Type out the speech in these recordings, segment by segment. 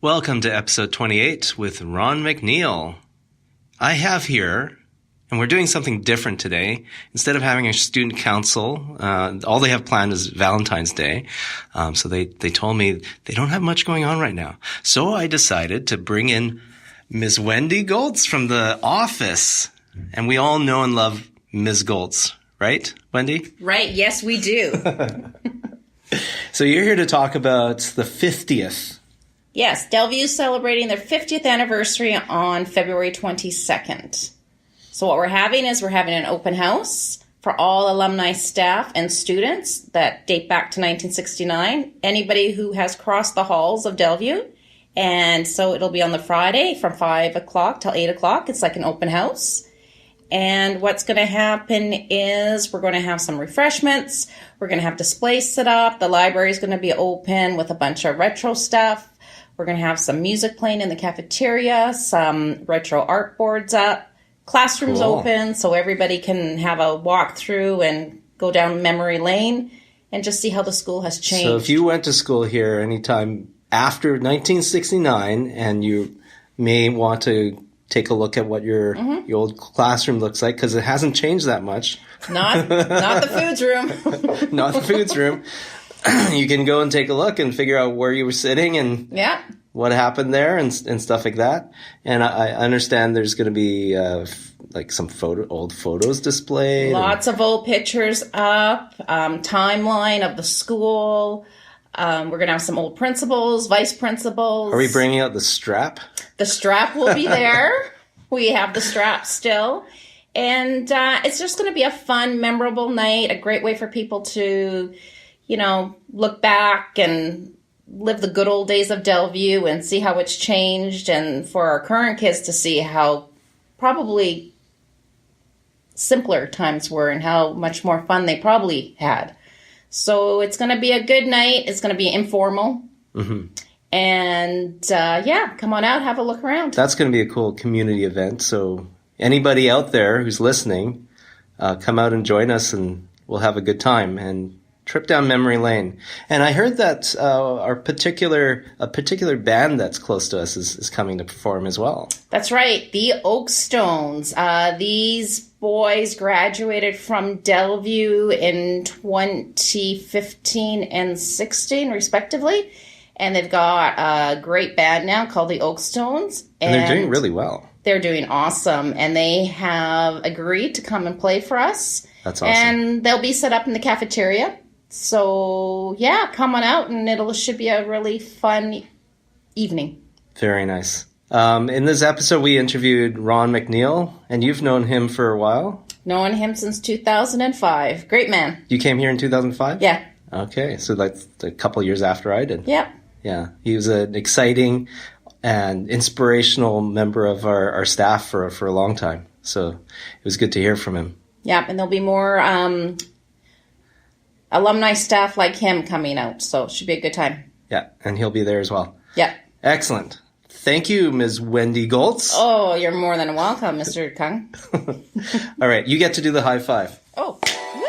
Welcome to episode 28 with Ron McNeill. I have here, and we're doing something different today. Instead of having a student council, all they have planned is Valentine's Day. So they told me they don't have much going on right now. So I decided to bring in Ms. Wendy Goltz from the office. And we all know and love Ms. Goltz, right, Wendy? Right. Yes, we do. So you're here to talk about the 50th. Yes, Delview is celebrating their 50th anniversary on February 22nd. So what we're having an open house for all alumni staff and students that date back to 1969. Anybody who has crossed the halls of Delview. And so it'll be on the Friday from 5 o'clock till 8 o'clock. It's like an open house. And what's going to happen is we're going to have some refreshments. We're going to have displays set up. The library is going to be open with a bunch of retro stuff. We're going to have some music playing in the cafeteria, some retro art boards up, classrooms open so everybody can have a walk through and go down memory lane and just see how the school has changed. So if you went to school here anytime after 1969 and you may want to take a look at what your old classroom looks like, because it hasn't changed that much. Not the foods room. Not the foods room. You can go and take a look and figure out where you were sitting and what happened there and stuff like that. And I understand there's going to be like some old photos displayed. Lots of old pictures up, timeline of the school. We're going to have some old principals, vice principals. Are we bringing out the strap? The strap will be there. We have the strap still. And it's just going to be a fun, memorable night, a great way for people to, look back and live the good old days of Delview and see how it's changed, and for our current kids to see how probably simpler times were and how much more fun they probably had. So it's going to be a good night. It's going to be informal. Mm-hmm. And, come on out, have a look around. That's going to be a cool community event. So anybody out there who's listening, come out and join us, and we'll have a good time and trip down memory lane. And I heard that a particular band that's close to us is coming to perform as well. That's right, the Oakstones. These boys graduated from Delview in 2015 and 16, respectively. And they've got a great band now called the Oakstones. And they're doing really well. They're doing awesome. And they have agreed to come and play for us. That's awesome. And they'll be set up in the cafeteria. So, come on out, and it should be a really fun evening. Very nice. In this episode, we interviewed Ron McNeill, and you've known him for a while. Known him since 2005. Great man. You came here in 2005? Yeah. Okay, so that's a couple years after I did. Yep. Yeah, he was an exciting and inspirational member of our staff for a long time. So it was good to hear from him. Yep, and there'll be more alumni staff like him coming out, so it should be a good time. Yeah, and he'll be there as well. Yeah. Excellent. Thank you, Ms. Wendy Goltz. Oh, you're more than welcome, Mr. Kung. All right, you get to do the high five. Oh, woo!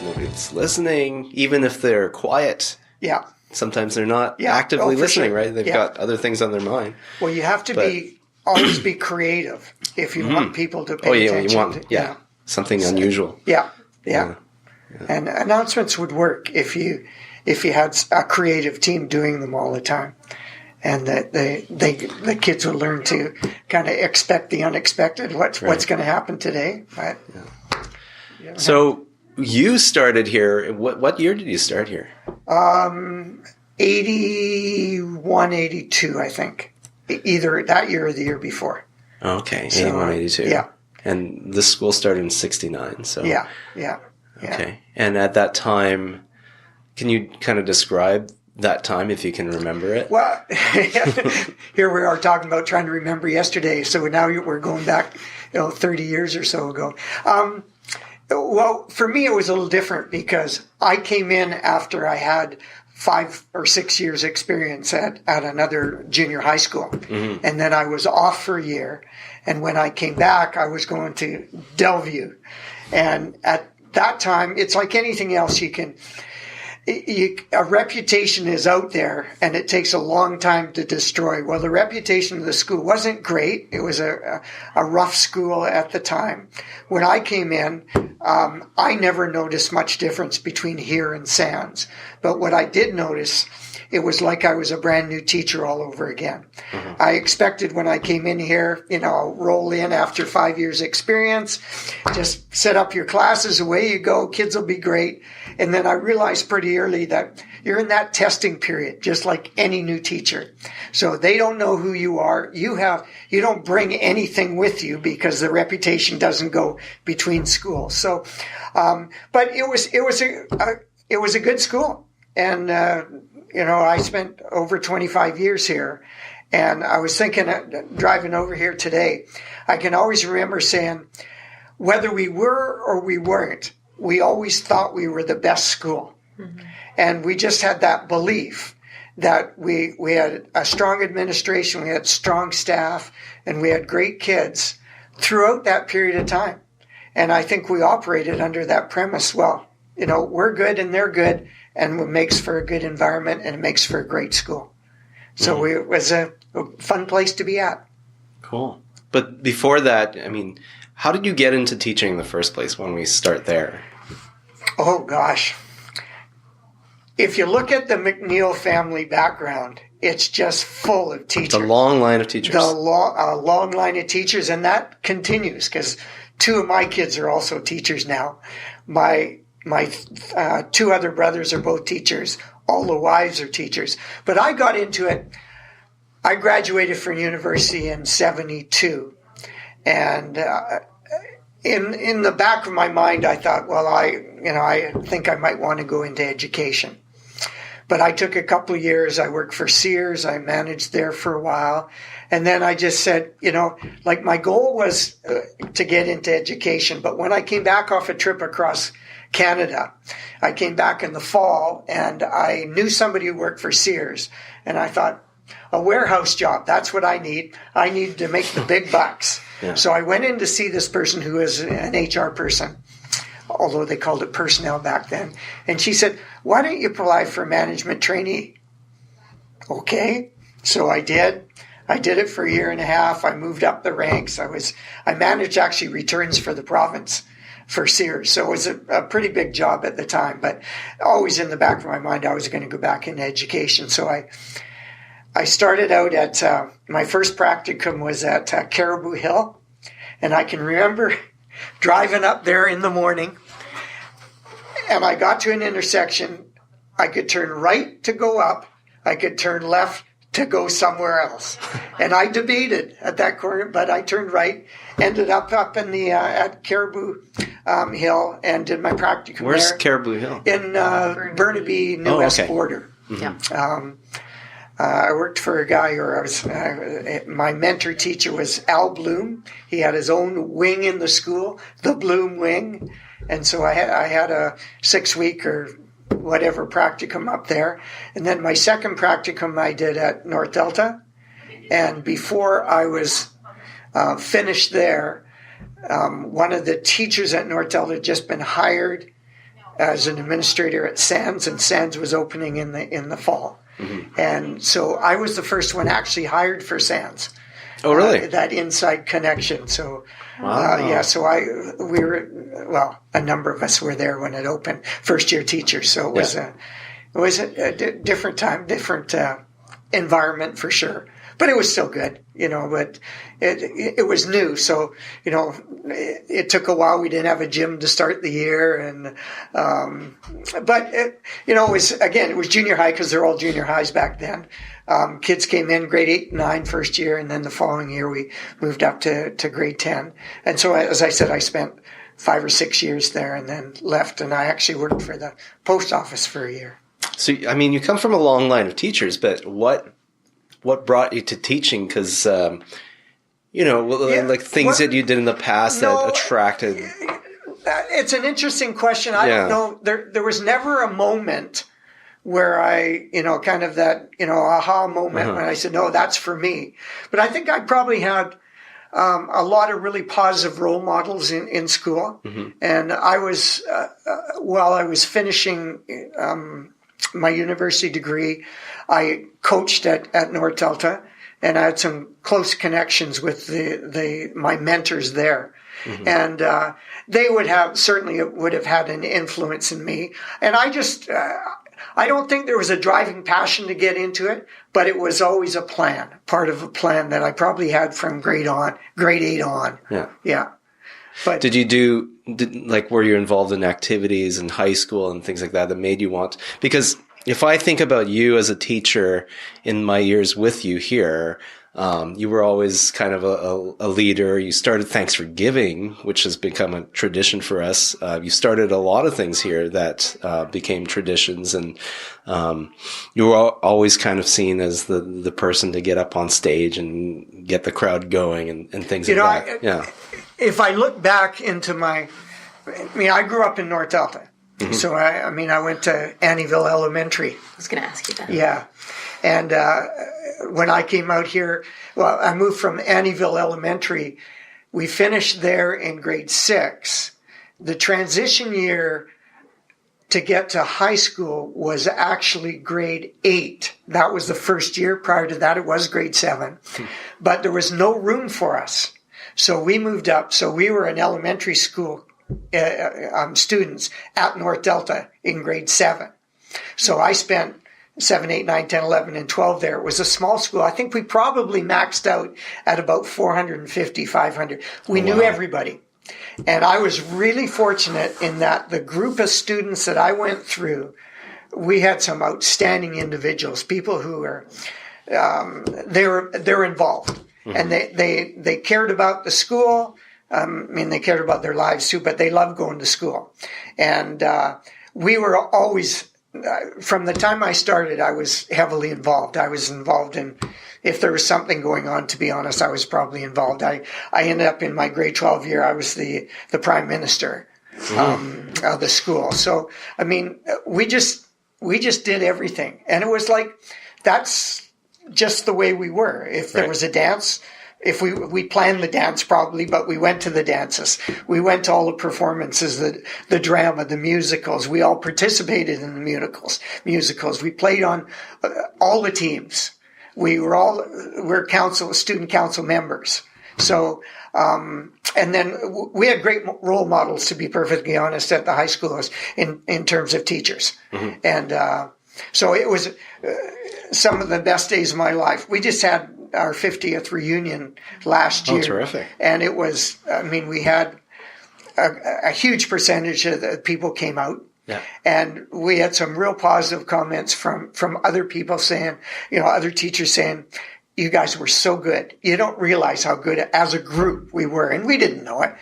Nobody's listening, even if they're quiet. Yeah. Sometimes they're not actively listening, sure. Right? They've got other things on their mind. Well, you have to always be creative if you want people to pay attention. You want something unusual. Yeah. And announcements would work if you had a creative team doing them all the time. And that the kids would learn to kind of expect the unexpected, what's going to happen today. But, So you started here. What year did you start here? 81, 82, I think. Either that year or the year before. Okay, 81, 82. Yeah. And the school started in 69. So Yeah. Okay. And at that time, can you kind of describe that time, if you can remember it? Well, here we are talking about trying to remember yesterday. So now we're going back, 30 years or so ago. Well, for me, it was a little different because I came in after I had 5 or 6 years experience at another junior high school. Mm-hmm. And then I was off for a year. And when I came back, I was going to Delview. And at that time, it's like anything else. A reputation is out there and it takes a long time to destroy. Well, the reputation of the school wasn't great. It was a rough school at the time. When I came in, I never noticed much difference between here and Sands. But what I did notice, it was like I was a brand new teacher all over again. Mm-hmm. I expected when I came in here, roll in after 5 years experience, just set up your classes, away you go, kids will be great. And then I realized pretty early that you're in that testing period, just like any new teacher. So they don't know who you are. You don't bring anything with you because the reputation doesn't go between schools. So, but it was a good school. And, I spent over 25 years here, and I was thinking, driving over here today, I can always remember saying, whether we were or we weren't, we always thought we were the best school. Mm-hmm. And we just had that belief that we had a strong administration, we had strong staff, and we had great kids throughout that period of time. And I think we operated under that premise, well, we're good and they're good, and it makes for a good environment and it makes for a great school. So it was a fun place to be at. Cool. But before that, how did you get into teaching in the first place when we start there? Oh, gosh. If you look at the McNeill family background, it's just full of teachers. It's a long line of teachers. Long line of teachers, and that continues because 2 of my kids are also teachers now. My 2 other brothers are both teachers. All the wives are teachers. But I got into it. I graduated from university in 72. And in the back of my mind, I thought, well, I think I might want to go into education. But I took a couple of years. I worked for Sears. I managed there for a while. And then I just said, my goal was to get into education. But when I came back off a trip across Canada, I came back in the fall and I knew somebody who worked for Sears. And I thought, a warehouse job, that's what I need. I need to make the big bucks. Yeah. So I went in to see this person who is an HR person, although they called it personnel back then. And she said, why don't you apply for management trainee? Okay. So I did. I did it for a year and a half. I moved up the ranks. I managed actually returns for the province for Sears. So it was a pretty big job at the time, but always in the back of my mind, I was going to go back into education. So I started out at, my first practicum was at Caribou Hill. And I can remember driving up there in the morning, and I got to an intersection. I could turn right to go up. I could turn left to go somewhere else. And I debated at that corner, but I turned right, ended up in the, at Caribou Hill, and did my practicum. Where's there. Caribou Hill? In Burnaby, New West border. Mm-hmm. I worked for a guy my mentor teacher was Al Bloom. He had his own wing in the school, the Bloom wing. And so I had a 6-week or whatever practicum up there. And then my second practicum I did at North Delta. And before I was finished there, one of the teachers at North Delta had just been hired as an administrator at Sands, and Sands was opening in the fall. Mm-hmm. And so I was the first one actually hired for Sands. Oh, really? That inside connection. So, wow. So a number of us were there when it opened, first year teachers. So it was a different time, different environment for sure. But it was still good, but it was new. So, it took a while. We didn't have a gym to start the year. And, but it was junior high because they're all junior highs back then. Kids came in grade 8 and 9 first year. And then the following year we moved up to grade 10. And so, as I said, I spent 5 or 6 years there and then left. And I actually worked for the post office for a year. So, I mean, you come from a long line of teachers, but what brought you to teaching? Because, like things that you did in the past that attracted. It's an interesting question. I don't know. There was never a moment where I, kind of that, aha moment when I said, no, that's for me. But I think I probably had a lot of really positive role models in school. And I was, while I was finishing my university degree, I coached at North Delta, and I had some close connections with my mentors there. And they would have had an influence in me. And I just, I don't think there was a driving passion to get into it, but it was always a plan, part of a plan that I probably had from grade 8 on. Yeah. But were you involved in activities in high school and things like that made you want? Because if I think about you as a teacher in my years with you here, you were always kind of a leader. You started Thanks for Giving, which has become a tradition for us. You started a lot of things here that became traditions, and you were always kind of seen as the person to get up on stage and get the crowd going and things like that. If I look back into I grew up in North Delta. So, I went to Annieville Elementary. I was going to ask you that. Yeah. And when I came out here, I moved from Annieville Elementary. We finished there in grade 6. The transition year to get to high school was actually grade 8. That was the first year. Prior to that, it was grade 7. But there was no room for us. So we moved up. So we were in elementary school students at North Delta in grade 7. So I spent 7, 8, 9, 10, 11, and 12 there. It was a small school. I think we probably maxed out at about 450, 500. We knew everybody. And I was really fortunate in that the group of students that I went through, we had some outstanding individuals, people who were, they're involved. And they cared about the school. They cared about their lives too, but they loved going to school. And we were always, from the time I started, I was heavily involved. I was involved in, if there was something going on, to be honest, I was probably involved. I ended up in my grade 12 year, I was the prime minister of the school. So, we just did everything. And it was like, that's just the way we were. If there was a dance, if we planned the dance probably, but we went to the dances. We went to all the performances, the drama, the musicals. We all participated in the musicals. We played on all the teams. We're student council members. So, and then we had great role models, to be perfectly honest, at the high school in terms of teachers. And, so it was some of the best days of my life. We just had our 50th reunion last year. Oh, terrific. And it was, we had a huge percentage of the people came out. Yeah. And we had some real positive comments from other people saying, other teachers saying, you guys were so good. You don't realize how good as a group we were. And we didn't know it.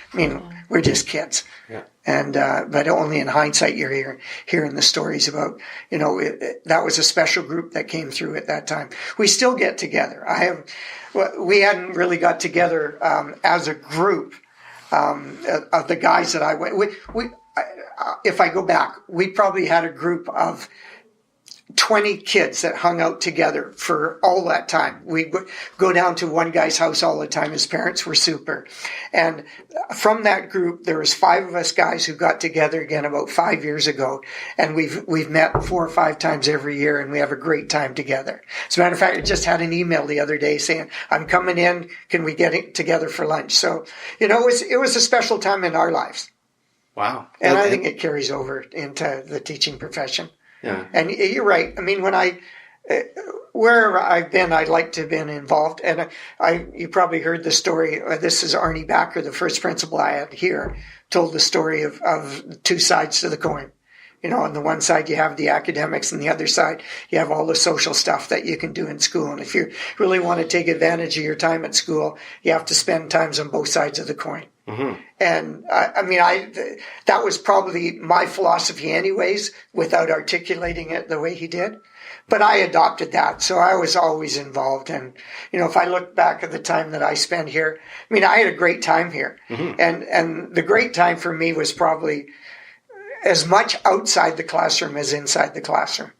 We're just kids. Yeah. And, but only in hindsight, you're hearing the stories about, that was a special group that came through at that time. We still get together. We hadn't really got together, as a group, of the guys that I went, if I go back, we probably had a group of 20 kids that hung out together for all that time. We'd go down to one guy's house all the time. His parents were super. And from that group, there was 5 of us guys who got together again about 5 years ago. And we've met 4 or 5 times every year, and we have a great time together. As a matter of fact, I just had an email the other day saying, I'm coming in. Can we get together for lunch? So, it was a special time in our lives. Wow. And I think it carries over into the teaching profession. Yeah. And you're right. Wherever I've been, I like to have been involved. And you probably heard the story. This is Arnie Backer, the first principal I had here, told the story of 2 sides to the coin. On the one side, you have the academics, and the other side, you have all the social stuff that you can do in school. And if you really want to take advantage of your time at school, you have to spend times on both sides of the coin. And that was probably my philosophy anyways, without articulating it the way he did. But I adopted that, so I was always involved. And, if I look back at the time that I spent here, I had a great time here. And the great time for me was probably as much outside the classroom as inside the classroom.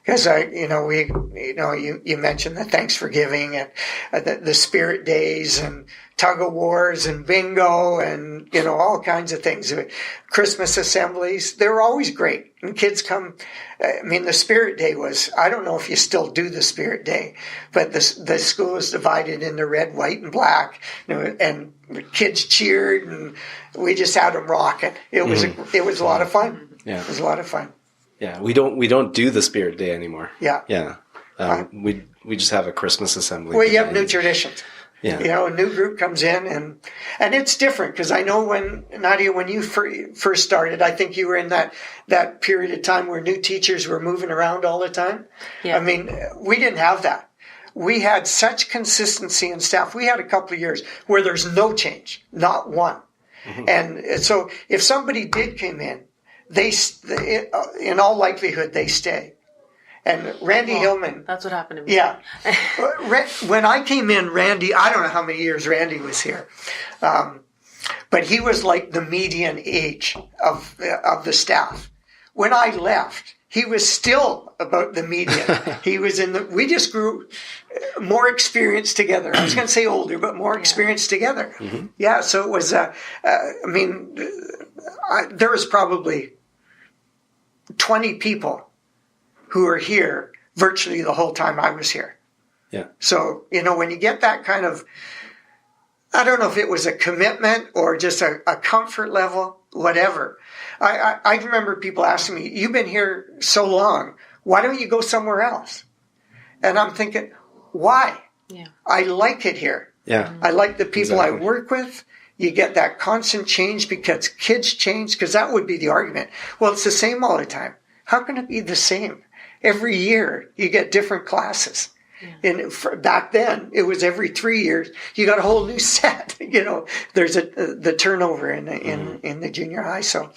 Because you mentioned the Thanks for Giving and the Spirit Days and tug of wars and bingo and all kinds of things. Christmas assemblies, they were always great. And kids come. The Spirit Day was, I don't know if you still do the Spirit Day, but the school was divided into red, white, and black, and the kids cheered, and we just had them rocking. It was a lot of fun. Yeah, it was a lot of fun. Yeah, we don't do the Spirit Day anymore. Yeah. We just have a Christmas assembly. Well, you have new traditions. Yeah. A new group comes in, and it's different because I know when, Nadia, when you first started, I think you were in that period of time where new teachers were moving around all the time. Yeah. We didn't have that. We had such consistency in staff. We had a couple of years where there's no change, not one. And so if somebody did come in, in all likelihood, they stay. And Randy Hillman. That's what happened to me. Yeah. When I came in, Randy, I don't know how many years Randy was here. But he was like the median age of the staff. When I left, he was still about the median. He was we just grew more experienced together. I was going to say older, but more experienced together. Yeah. So it was, there was probably 20 people who were here virtually the whole time I was here. Yeah. So, when you get that kind of, I don't know if it was a commitment or just a comfort level, whatever. I remember people asking me, you've been here so long, why don't you go somewhere else? And I'm thinking, why? Yeah. I like it here. Yeah. I like the people I Exactly. work with. You get that constant change because kids change, because that would be the argument. Well, it's the same all the time. How can it be the same? Every year you get different classes. And back then it was every 3 years you got a whole new set. There's the turnover in the junior high. So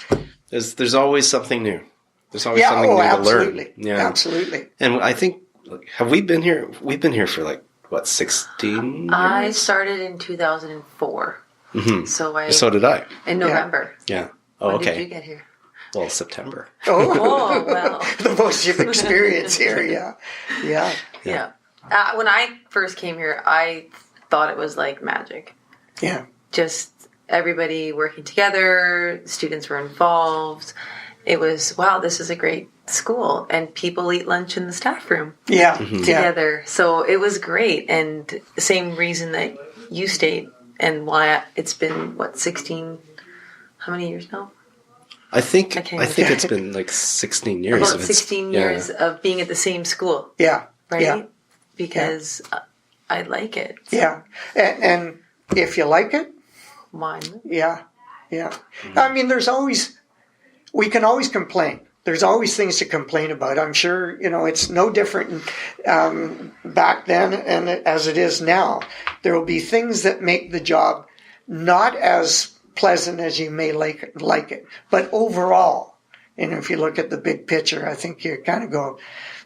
There's always something new. There's always something new absolutely. to learn. Yeah, Absolutely. And I think, have we been here? We've been here for 16 years? I started in 2004. So did I. In November. Yeah. Oh, When okay. did you get here? Well, September. Oh, well. The most you've experienced here. Yeah. When I first came here, I thought it was like magic. Yeah. Just everybody working together, students were involved. It was, wow, this is a great school. And people eat lunch in the staff room Yeah. together. So it was great. And the same reason that you stayed and why it's been, 16, how many years now? I think Okay. it's been 16 years. About 16 years of being at the same school. Yeah. Right? Yeah. Because I like it. Yeah. And if you like it, Why? yeah. We can always complain. There's always things to complain about. I'm sure, it's no different back then and as it is now. There will be things that make the job not as pleasant as you may like it. But overall, if you look at the big picture, I think you kind of go,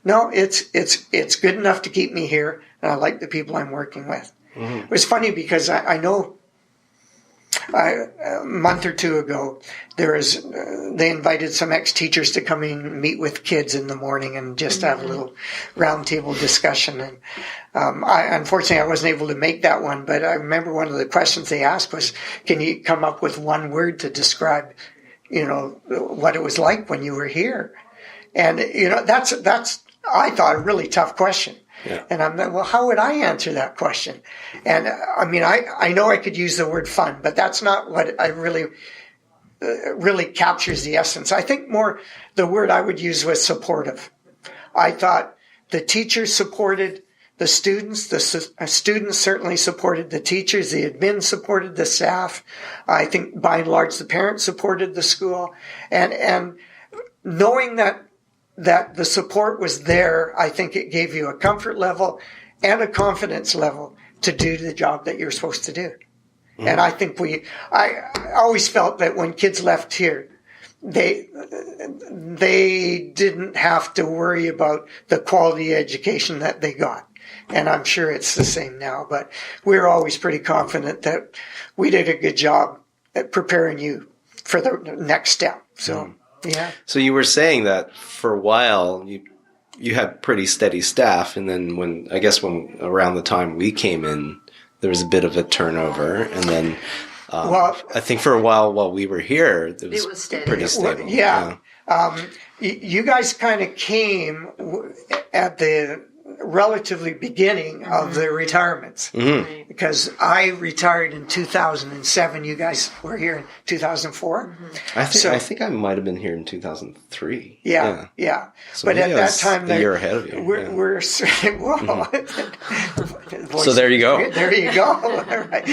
no, it's good enough to keep me here, and I like the people I'm working with. It was funny because I know a month or two ago, they invited some ex-teachers to come in and meet with kids in the morning and just have a little roundtable discussion. And unfortunately, I wasn't able to make that one, but I remember one of the questions they asked was, can you come up with one word to describe, what it was like when you were here? And, that's I thought, a really tough question. Yeah. And I'm like, well, how would I answer that question? And I know I could use the word fun, but that's not what I really captures the essence. I think more the word I would use was supportive. I thought the teachers supported the students. The students certainly supported the teachers. The admin supported the staff. I think by and large the parents supported the school. And knowing that the support was there, I think it gave you a comfort level and a confidence level to do the job that you're supposed to do. And I think I always felt that when kids left here, they didn't have to worry about the quality education that they got. And I'm sure it's the same now, but we're always pretty confident that we did a good job at preparing you for the next step. So, yeah. So you were saying that for a while you had pretty steady staff, and then when around the time we came in, there was a bit of a turnover, and then I think for a while we were here, it was steady. Pretty stable. Well, yeah. You guys kind of came at the relatively beginning of the retirements, because I retired in 2007. You guys were here in 2004. I think I might have been here in 2003. Yeah. So but at that time, a year ahead of you. We're so there you go. There you go. All right.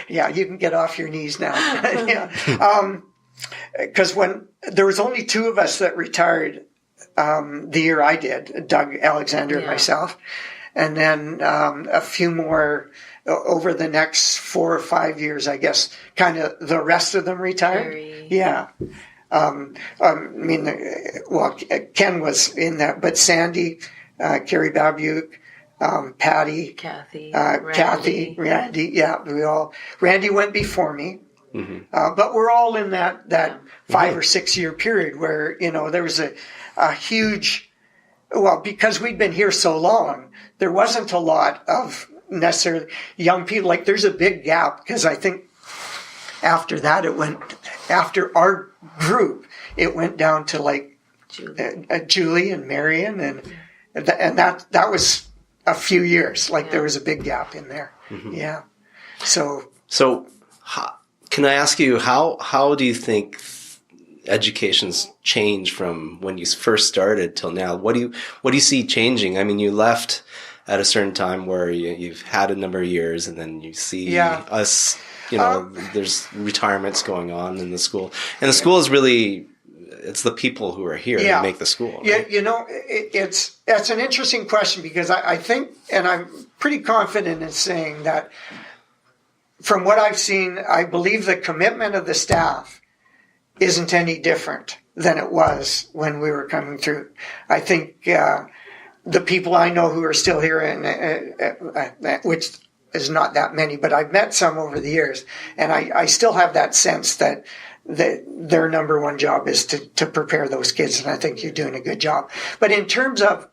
Yeah, you can get off your knees now. Because when there was only two of us that retired. The year I did, Doug Alexander and myself, and then a few more over the next 4 or 5 years, I guess, kind of the rest of them retired. Yeah. Ken was in that, but Sandy, Carrie Babuke, Patty, Kathy, Randy, Randy went before me. But we're all in that 5 or 6 year period where, there was a huge, because we'd been here so long, there wasn't a lot of necessarily young people. Like, there's a big gap, because I think after that after our group, it went down to like Julie and Marion, and that was a few years. Like, there was a big gap in there. Yeah. So can I ask you, how do you think education's changed from when you first started till now? What do you see changing? I mean, you left at a certain time where you've had a number of years, and then you see us, there's retirements going on in the school. And the school is really, it's the people who are here that make the school. Right? Yeah, that's an interesting question, because I think, and I'm pretty confident in saying that from what I've seen, I believe the commitment of the staff isn't any different than it was when we were coming through. I think the people I know who are still here, and which is not that many, but I've met some over the years, and I still have that sense that their number one job is to prepare those kids, and I think you're doing a good job. But in terms of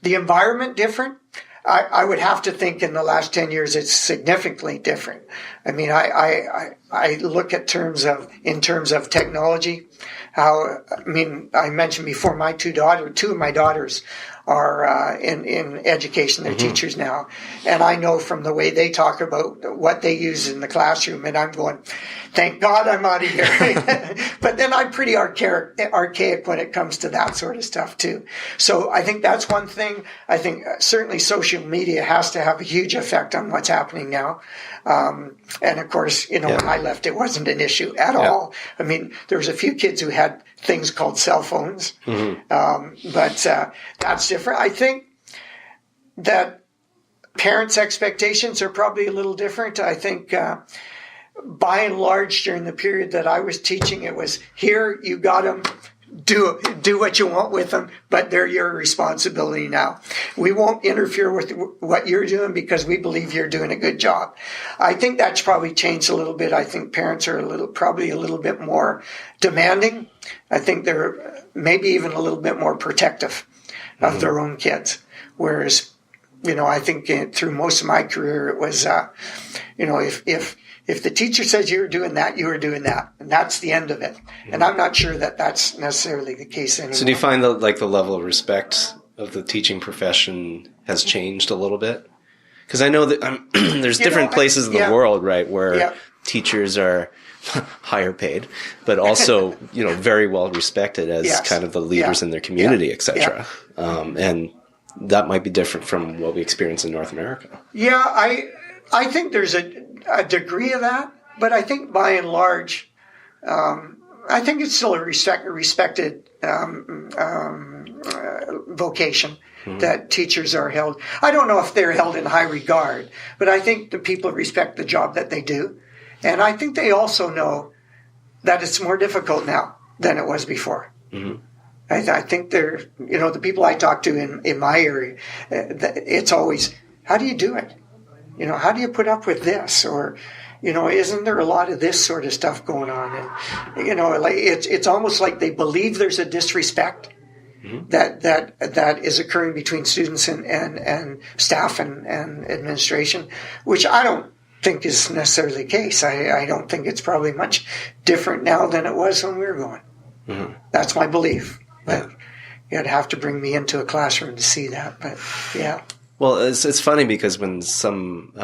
the environment different, I would have to think in the last 10 years it's significantly different. I mean, I look at in terms of technology, I mentioned before, two of my daughters are in education. They're teachers now. And I know from the way they talk about what they use in the classroom, and I'm going, thank God I'm out of here. But then I'm pretty archaic when it comes to that sort of stuff too. So I think that's one thing. I think certainly social media has to have a huge effect on what's happening now. And of course, when I left, it wasn't an issue at all. I mean, there was a few kids who had things called cell phones. But that's different. I think that parents' expectations are probably a little different. I think by and large, during the period that I was teaching, it was, here, you got them, do what you want with them, but they're your responsibility now. We won't interfere with what you're doing because we believe you're doing a good job. I think that's probably changed a little bit. I think parents are probably a little bit more demanding. I think they're maybe even a little bit more protective of their own kids. Whereas, I think through most of my career, it was, if the teacher says you were doing that, you were doing that. And that's the end of it. And I'm not sure that that's necessarily the case anymore. So do you find that the level of respect of the teaching profession has changed a little bit? Because I know that there's different places in the world, right, where teachers are higher paid, but also, very well respected as kind of the leaders in their community, etc. And that might be different from what we experience in North America. Yeah, I think there's a degree of that, but I think by and large, I think it's still a respected vocation that teachers are held. I don't know if they're held in high regard, but I think the people respect the job that they do. And I think they also know that it's more difficult now than it was before. Mm-hmm. I think they're, the people I talk to in my area, it's always, how do you do it? How do you put up with this? Or, isn't there a lot of this sort of stuff going on? And, like it's almost like they believe there's a disrespect mm-hmm. that is occurring between students and staff and administration, which I don't think is necessarily the case. I don't think it's probably much different now than it was when we were going. Mm-hmm. That's my belief. But you'd have to bring me into a classroom to see that. But yeah. Well, it's funny because when some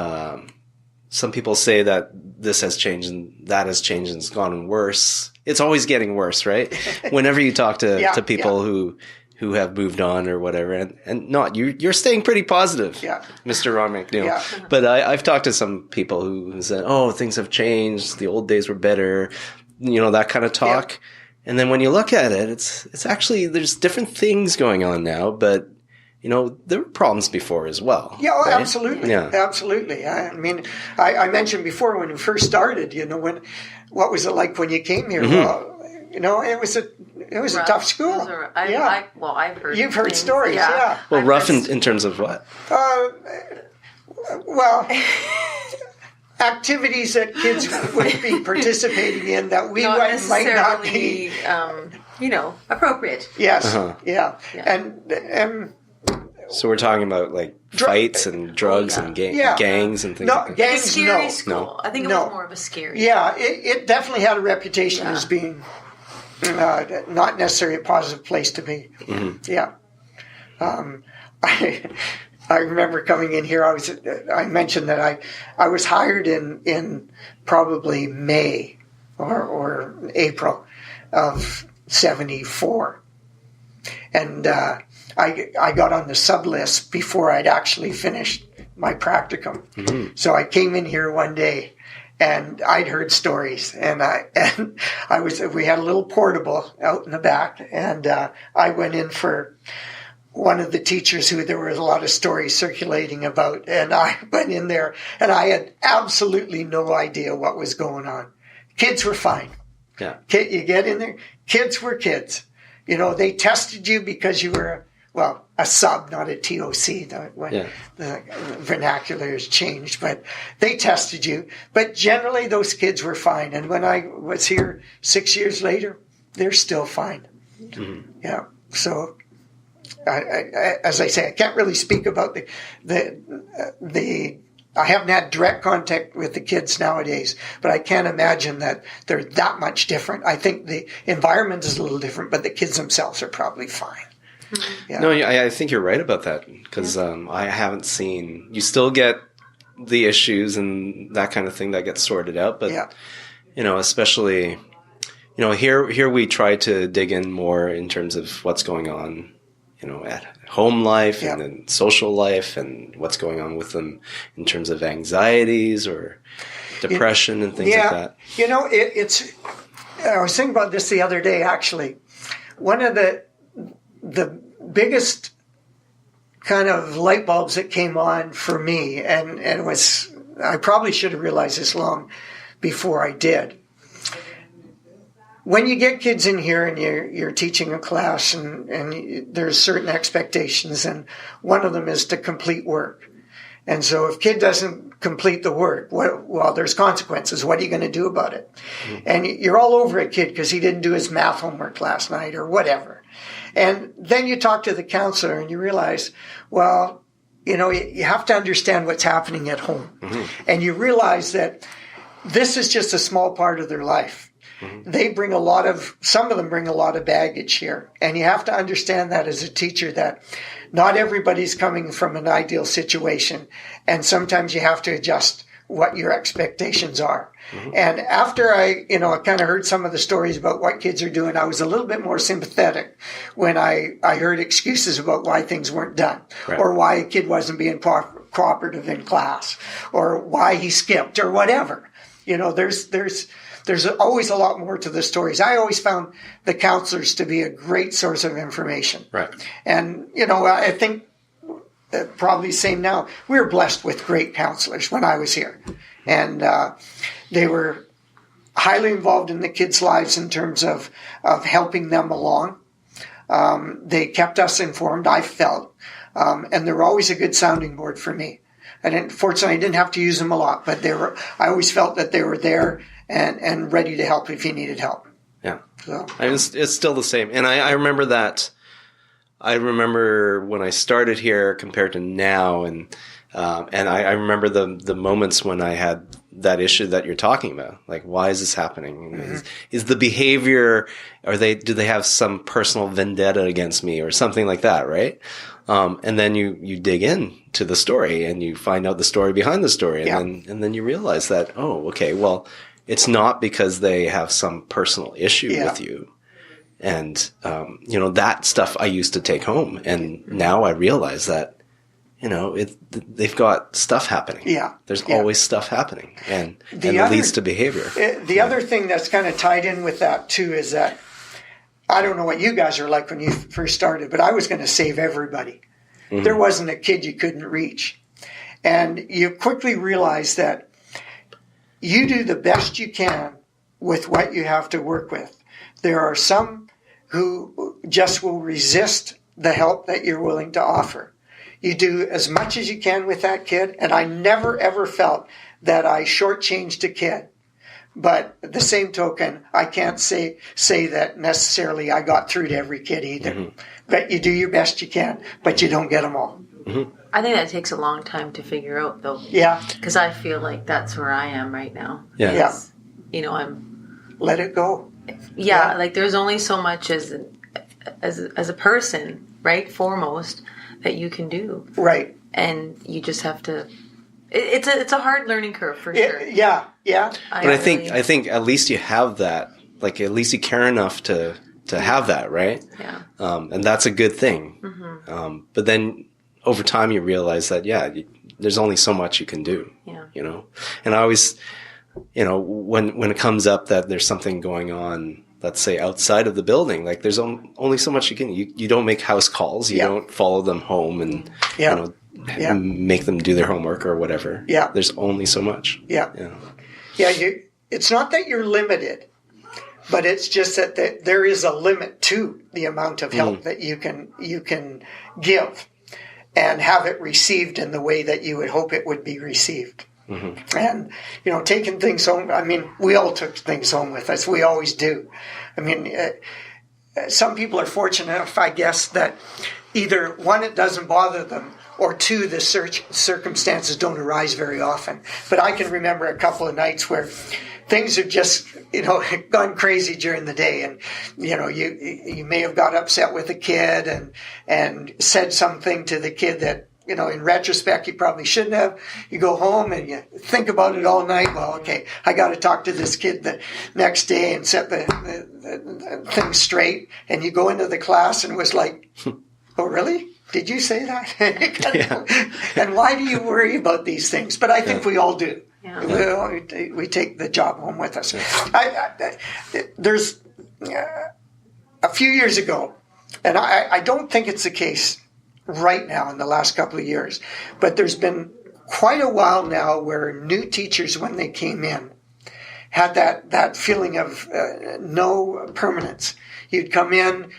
people say that this has changed and that has changed and it's gone worse, it's always getting worse, right? Whenever you talk to people who have moved on or whatever, and not you're staying pretty positive, Mr. Ron McNeill. Yeah. But I've talked to some people who said, "Oh, things have changed. The old days were better," that kind of talk. Yeah. And then when you look at it, it's actually there's different things going on now, but there were problems before as well. Yeah, right? Absolutely. Yeah. Absolutely. I mean, I mentioned before when we first started, what was it like when you came here? Mm-hmm. Well, it was a tough school. I've heard. You've heard stories, yeah. Well, rough in terms of what? Activities that kids would be participating in that we might not be, appropriate. Yes, yeah. And so we're talking about like fights and drugs and gangs and things. No, gangs. A scary school. I think it was more of a scary. Yeah, it definitely had a reputation as being not necessarily a positive place to be. Mm-hmm. Yeah. I remember coming in here. I mentioned that I was hired in probably May or April of '74, and I got on the sub list before I'd actually finished my practicum. Mm-hmm. So I came in here one day, and I'd heard stories, and we had a little portable out in the back, and I went in for one of the teachers who there was a lot of stories circulating about, and I went in there and I had absolutely no idea what was going on. Kids were fine. Yeah. You get in there, kids were kids. They tested you because you were a sub, not a TOC. The vernacular has changed, but they tested you. But generally those kids were fine. And when I was here 6 years later, they're still fine. Mm-hmm. Yeah. So as I say, I can't really speak about the. I haven't had direct contact with the kids nowadays, but I can't imagine that they're that much different. I think the environment is a little different, but the kids themselves are probably fine. Mm-hmm. Yeah. No, I think you're right about that because I haven't seen. You still get the issues and that kind of thing that gets sorted out, but especially here we try to dig in more in terms of what's going on. At home life and then social life and what's going on with them in terms of anxieties or depression and things like that. It's. I was thinking about this the other day, actually. One of the biggest kind of light bulbs that came on for me, and it was, I probably should have realized this long before I did. When you get kids in here and you're teaching a class and there's certain expectations, and one of them is to complete work. And so if kid doesn't complete the work, there's consequences. What are you going to do about it? Mm-hmm. And you're all over a kid because he didn't do his math homework last night or whatever. And then you talk to the counselor and you realize, you have to understand what's happening at home. Mm-hmm. And you realize that this is just a small part of their life. Mm-hmm. Some of them bring a lot of baggage here. And you have to understand that as a teacher, that not everybody's coming from an ideal situation. And sometimes you have to adjust what your expectations are. Mm-hmm. And after I kind of heard some of the stories about what kids are doing, I was a little bit more sympathetic when I heard excuses about why things weren't done, right, or why a kid wasn't being cooperative in class, or why he skipped, or whatever. There's always a lot more to the stories. I always found the counselors to be a great source of information. Right. And, I think probably the same now. We were blessed with great counselors when I was here. And they were highly involved in the kids' lives in terms of helping them along. They kept us informed, I felt. And they were always a good sounding board for me. Fortunately, I didn't have to use them a lot, but I always felt that they were there and ready to help if you needed help. Yeah. So. It's still the same. And I remember that. I remember when I started here compared to now, and I remember the moments when I had that issue that you're talking about. Like, why is this happening? Mm-hmm. Is the behavior, do they have some personal vendetta against me or something like that, right? And then you dig in to the story and you find out the story behind the story, and then you realize that, oh, okay, well, it's not because they have some personal issue with you. And, that stuff I used to take home. And now I realize that, they've got stuff happening. Yeah. There's always stuff happening. And it leads to behavior. The other thing that's kind of tied in with that, too, is that I don't know what you guys are like when you first started, but I was going to save everybody. Mm-hmm. There wasn't a kid you couldn't reach. And you quickly realize that you do the best you can with what you have to work with. There are some who just will resist the help that you're willing to offer. You do as much as you can with that kid, and I never ever felt that I shortchanged a kid. But at the same token, I can't say that necessarily I got through to every kid either. Mm-hmm. But you do your best you can, but you don't get them all. Mm-hmm. I think that takes a long time to figure out, though. Yeah. Because I feel like that's where I am right now. Yeah. I'm... Let it go. Yeah, like there's only so much as a person, right, foremost, that you can do. Right. And you just have to... It's a hard learning curve, for sure. Yeah. But I think at least you have that. Like, at least you care enough to have that, right? Yeah. And that's a good thing. Mm-hmm. But then over time you realize that, there's only so much you can do. Yeah. And I always, when it comes up that there's something going on, let's say outside of the building, like there's only so much you can. You don't make house calls. You don't follow them home and make them do their homework or whatever. Yeah. There's only so much. Yeah. It's not that you're limited, but it's just that there is a limit to the amount of help that you can give and have it received in the way that you would hope it would be received. Mm-hmm. And, taking things home, I mean, we all took things home with us. We always do. I mean, some people are fortunate enough, I guess, that either, one, it doesn't bother them, or two, the circumstances don't arise very often. But I can remember a couple of nights where things have just, gone crazy during the day. And, you may have got upset with a kid and said something to the kid that, in retrospect, you probably shouldn't have. You go home and you think about it all night. Well, okay, I got to talk to this kid the next day and set the thing straight. And you go into the class and it was like, oh, really? Did you say that? And why do you worry about these things? But I think we all do. Yeah. We take the job home with us. There's a few years ago, and I don't think it's the case right now in the last couple of years, but there's been quite a while now where new teachers, when they came in, had that feeling of no permanence. You'd come in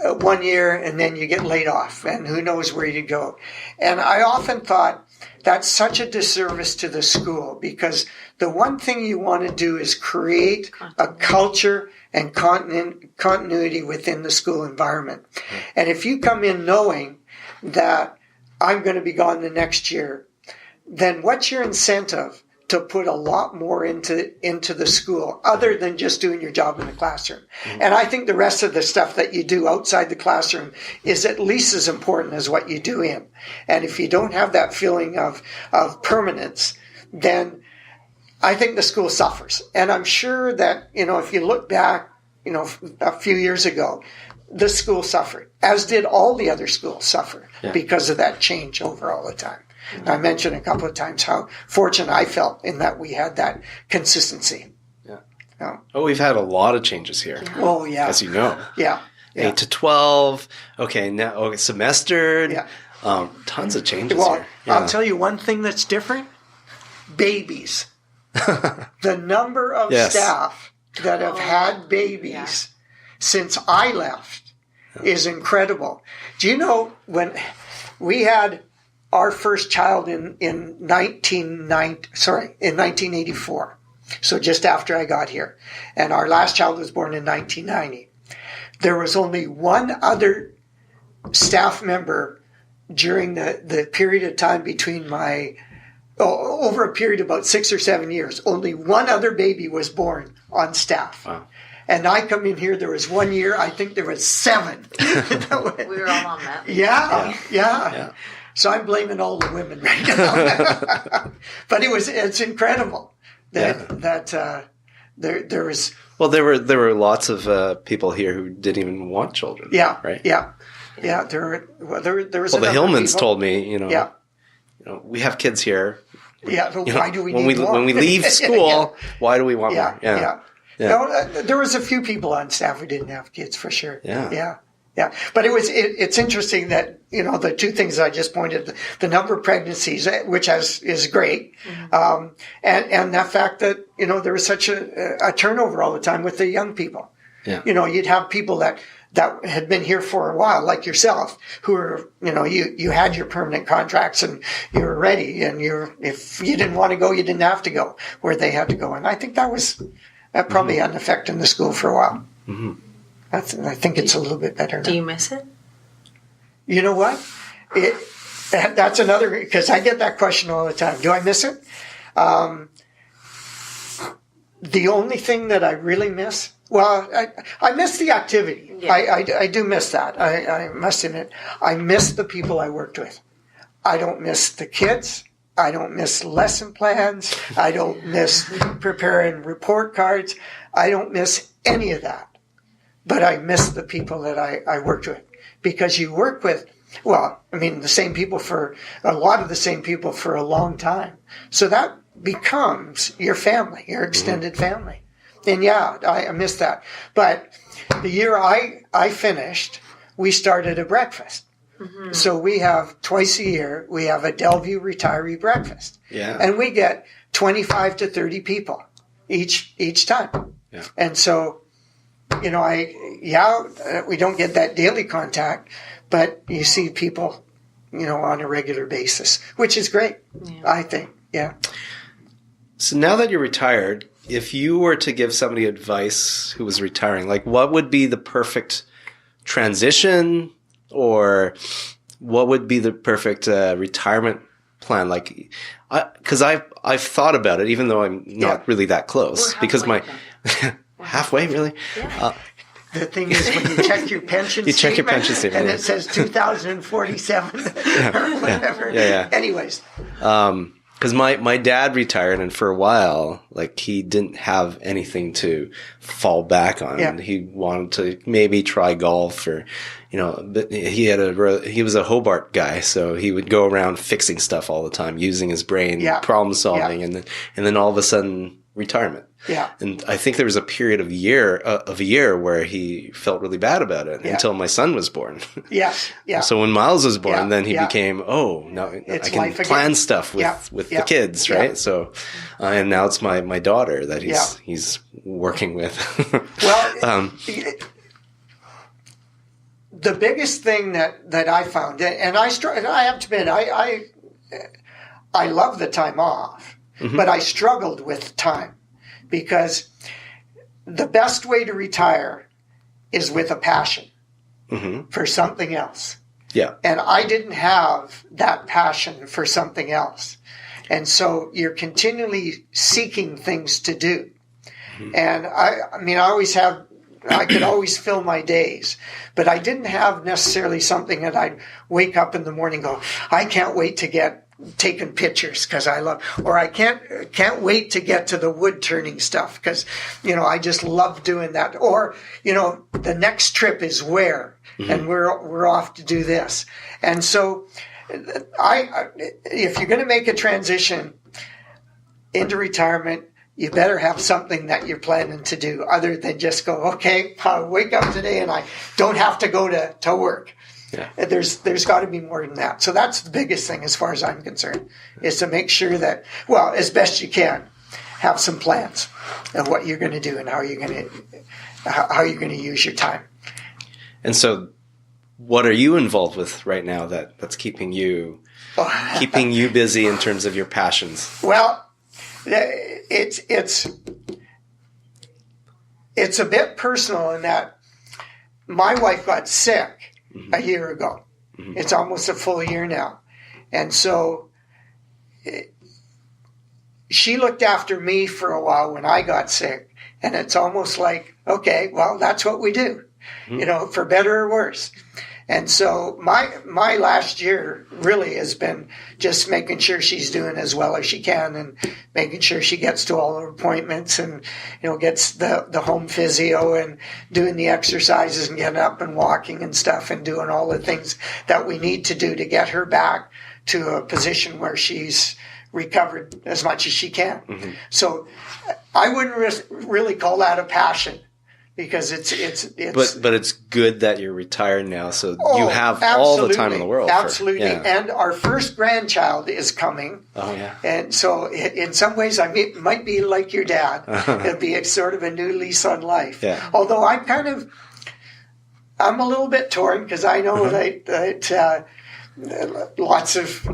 1 year and then you get laid off, and who knows where you go. And I often thought that's such a disservice to the school, because the one thing you want to do is create a culture and continuity within the school environment. And if you come in knowing that I'm going to be gone the next year, then what's your incentive to put a lot more into the school other than just doing your job in the classroom? Mm-hmm. And I think the rest of the stuff that you do outside the classroom is at least as important as what you do in. And if you don't have that feeling of permanence, then I think the school suffers. And I'm sure that, if you look back, a few years ago, the school suffered, as did all the other schools suffer because of that change over all the time. Mm-hmm. I mentioned a couple of times how fortunate I felt in that we had that consistency. Yeah. We've had a lot of changes here. Yeah. Oh, yeah. As you know. Yeah. 8 to 12. Okay, now semestered. Yeah. Tons of changes here. Yeah. I'll tell you one thing that's different. Babies. The number of staff that have had babies since I left is incredible. Do you know when we had our first child in 1984, so just after I got here, and our last child was born in 1990. There was only one other staff member during the period of time between over a period of about 6 or 7 years. Only one other baby was born on staff. Wow. And I come in here, there was 1 year, I think there was 7. We were all on that. Yeah. So I'm blaming all the women right now. But it's incredible that there was... Well, there were lots of people here who didn't even want children. Yeah, right. Yeah. There was. Well, the Hillmans told me, we have kids here. Yeah. So why do we need more? When we leave school, why do we want more? Yeah. No, there was a few people on staff who didn't have kids for sure. Yeah. But it's interesting that, the two things I just pointed, the number of pregnancies, which is great. Mm-hmm. And the fact that, there was such a turnover all the time with the young people. Yeah. You'd have people that had been here for a while, like yourself, who were, you had your permanent contracts and you were ready, and if you didn't want to go, you didn't have to go where they had to go. And I think that probably had an effect in the school for a while. Mm-hmm. I think it's a little bit better now. Do you miss it? You know what? That's another, because I get that question all the time. Do I miss it? The only thing that I really miss, I miss the activity. Yeah. I do miss that. I must admit. I miss the people I worked with. I don't miss the kids. I don't miss lesson plans. I don't miss preparing report cards. I don't miss any of that. But I miss the people that I worked with, because you work with, the same people a lot of the same people for a long time. So that becomes your family, your extended family. And I miss that. But the year I finished, we started a breakfast. Mm-hmm. So we have twice a year, we have a Delview retiree breakfast. Yeah. And we get 25 to 30 people each time. Yeah. And so, we don't get that daily contact, but you see people, on a regular basis, which is great, I think. Yeah. So now that you're retired, if you were to give somebody advice who was retiring, like what would be the perfect transition, or what would be the perfect retirement plan? Like, because I've thought about it, even though I'm not really that close, because halfway, really? Yeah. The thing is, when you check your pension statement, and it says 2047 or whatever. Yeah. Anyways. Because my dad retired, and for a while, he didn't have anything to fall back on. Yeah. He wanted to maybe try golf, or, but he was a Hobart guy, so he would go around fixing stuff all the time, using his brain, problem solving, and then all of a sudden, retirement. Yeah. And I think there was a period of a year where he felt really bad about it until my son was born. Yeah. Yeah. So when Miles was born, then he became, now I can plan stuff with the kids, right? Yeah. So, and now it's my daughter that he's working with. Well, the biggest thing that I found, and I have to admit, I love the time off, but I struggled with time. Because the best way to retire is with a passion for something else. Yeah. And I didn't have that passion for something else. And so you're continually seeking things to do. Mm-hmm. And I could always fill my days, but I didn't have necessarily something that I'd wake up in the morning and go, I can't wait to get taking pictures because I love, or I can't wait to get to the wood turning stuff because, I just love doing that. Or, the next trip is where, and we're off to do this. And so if you're going to make a transition into retirement, you better have something that you're planning to do other than just go, okay, I'll wake up today and I don't have to go to work. Yeah. There's got to be more than that. So that's the biggest thing as far as I'm concerned, is to make sure that, as best you can, have some plans of what you're going to do and how you're going to use your time. And so, what are you involved with right now that's keeping you busy in terms of your passions? Well, it's a bit personal in that my wife got sick a year ago. Mm-hmm. It's almost a full year now. And so she looked after me for a while when I got sick. And it's almost like, okay, well, that's what we do, for better or worse. And so my last year really has been just making sure she's doing as well as she can and making sure she gets to all her appointments and, gets the home physio and doing the exercises and getting up and walking and stuff and doing all the things that we need to do to get her back to a position where she's recovered as much as she can. Mm-hmm. So I wouldn't really call that a passion. Because it's but it's good that you're retired now, so you have all the time in the world. Absolutely, and our first grandchild is coming. Oh yeah, and so in some ways I might be like your dad. It'll be sort of a new lease on life. Yeah. Although I'm a little bit torn because I know that lots of